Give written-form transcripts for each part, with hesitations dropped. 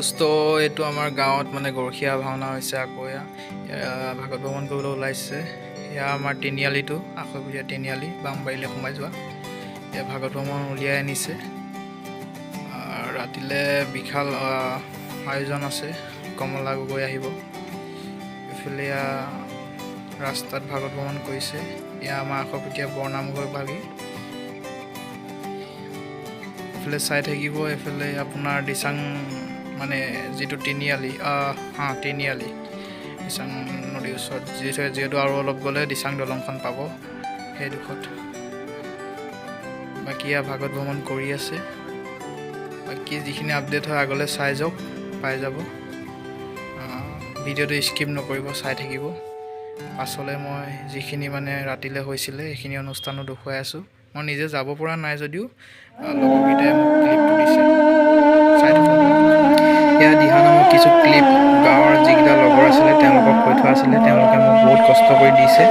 দোস্ত এইটো আমাৰ গাঁৱত মানে গৰখীয়া ভাওনা হৈছে আকৌ ভাগৱত ভ্ৰমণ কৰিবলৈ ওলাইছে। এয়া আমাৰ তিনিআলিটো আখৈপুৰীয়া তিনিআলি বামবাৰীলৈ সোমাই যোৱা। এয়া ভাগৱত ভ্ৰমণ উলিয়াই আনিছে। ৰাতিলৈ বিশাল আয়োজন আছে। কমলা গগৈ আহিব। এইফালে ৰাস্তাত ভাগৱত ভ্ৰমণ কৰিছে। এয়া আমাৰ আখৈপুৰীয়া বৰনামঘৰ ভাগি। এইফালে চাই থাকিব। এইফালে আপোনাৰ দিচাং মানে যিটো তিনিআলি তিনিআলি দিচাং নদীৰ ওচৰত যিহেতু আৰু অলপ গ'লে দিচাং দলংখন পাব সেইডোখৰত। বাকী ভাগৱত ভ্ৰমণ কৰি আছে। বাকী যিখিনি আপডেট হয় আগলৈ চাই যাওক, পাই যাব। ভিডিঅ'টো স্কিপ নকৰিব, চাই থাকিব। পাছলৈ মই যিখিনি মানে ৰাতিলৈ হৈছিলে সেইখিনি অনুষ্ঠানো দেখুৱাই আছোঁ। মই নিজে যাব পৰা নাই যদিও লগৰকেইটাই মোক ক্লিপটো দিছে, চাই থাকক। এয়া দিহা নামৰ কিছু ক্লিপ গাঁৱৰ যিকেইটা লগৰ আছিলে তেওঁলোকক কৈ থোৱা আছিলে। তেওঁলোকে মোক বহুত কষ্ট কৰি দিছে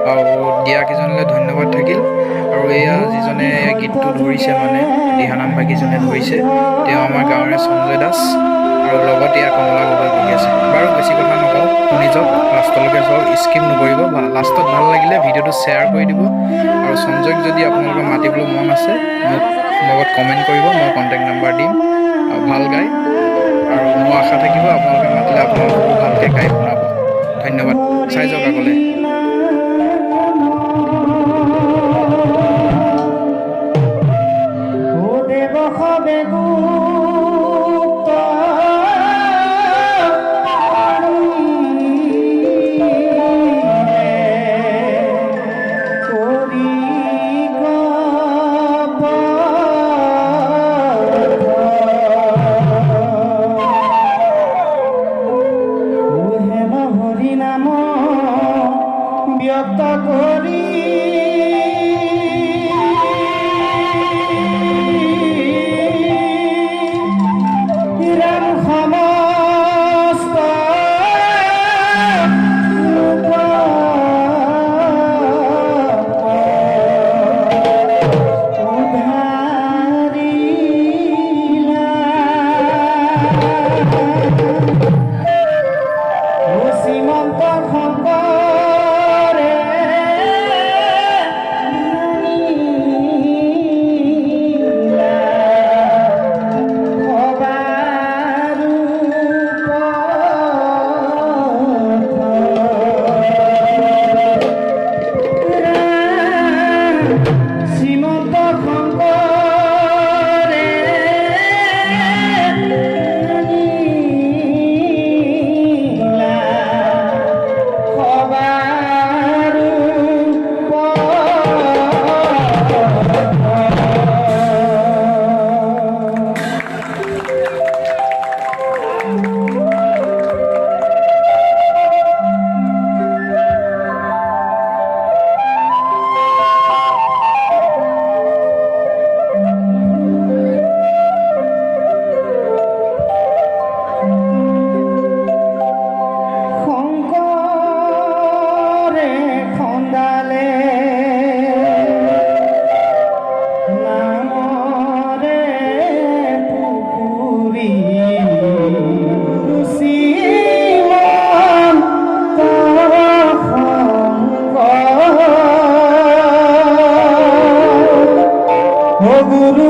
আৰু দিয়া কেইজনলৈ ধন্যবাদ থাকিল। আৰু এয়া যিজনে গীতটো ধৰিছে মানে দিহানাম ভাগিজনে ধৰিছে, তেওঁ আমাৰ গাঁৱৰে সঞ্জয় দাস আৰু লগতে এয়া কমলা গগৈ বহি আছে। বাৰু বেছি কথা নকওঁ, শুনি যাওক, লাষ্টলৈকে চাওক, স্কিপ নকৰিব। লাষ্টত ভাল লাগিলে ভিডিঅ'টো শ্বেয়াৰ কৰি দিব। আৰু সঞ্জয়ক যদি আপোনালোকৰ মাতিবলৈ মন আছে মোক লগত কমেণ্ট কৰিব, মই কণ্টেক্ট নাম্বাৰ দিম। ভাল গায় আৰু মোৰ আশা থাকিব আপোনালোকে মাতিলে আপোনালোককো ভালকৈ গাই শুনাব। ধন্যবাদ, চাই যাওক আগলৈ। গুরু